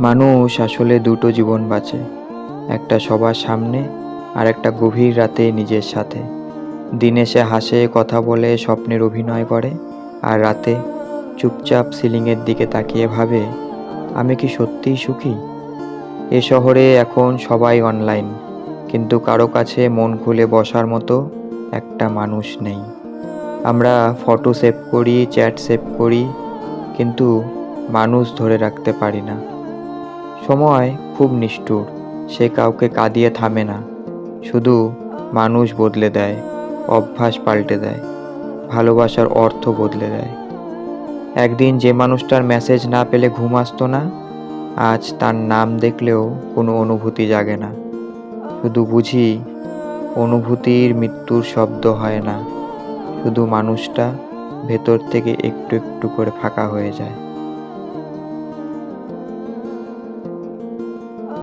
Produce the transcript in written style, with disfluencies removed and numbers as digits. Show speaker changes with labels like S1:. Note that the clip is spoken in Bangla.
S1: মানুষ আসলে দুটো জীবন বাঁচে, একটা সবার সামনে আর একটা গভীর রাতে নিজের সাথে। দিনে সে হাসে, কথা বলে, স্বপ্নের অভিনয় করে, আর রাতে চুপচাপ সিলিংয়ের দিকে তাকিয়ে ভাবে, আমি কি সত্যিই সুখী? এ শহরে এখন সবাই অনলাইন, কিন্তু কারো কাছে মন খুলে বসার মতো একটা মানুষ নেই। আমরা ফটো সেভ করি, চ্যাট সেভ করি, কিন্তু মানুষ ধরে রাখতে পারি না। সময় খুব নিষ্ঠুর, সে কাউকে কাঁদিয়ে থামে না, শুধু মানুষ বদলে দেয়, অভ্যাস পাল্টে দেয়, ভালোবাসার অর্থ বদলে দেয়। একদিন যে মানুষটার মেসেজ না পেলে ঘুম আসতো না, আজ তার নাম দেখলেও কোনো অনুভূতি জাগে না। শুধু বুঝি, অনুভূতির মৃত্যুর শব্দ হয় না, শুধু মানুষটা ভেতর থেকে একটু একটু করে ফাঁকা হয়ে যায়।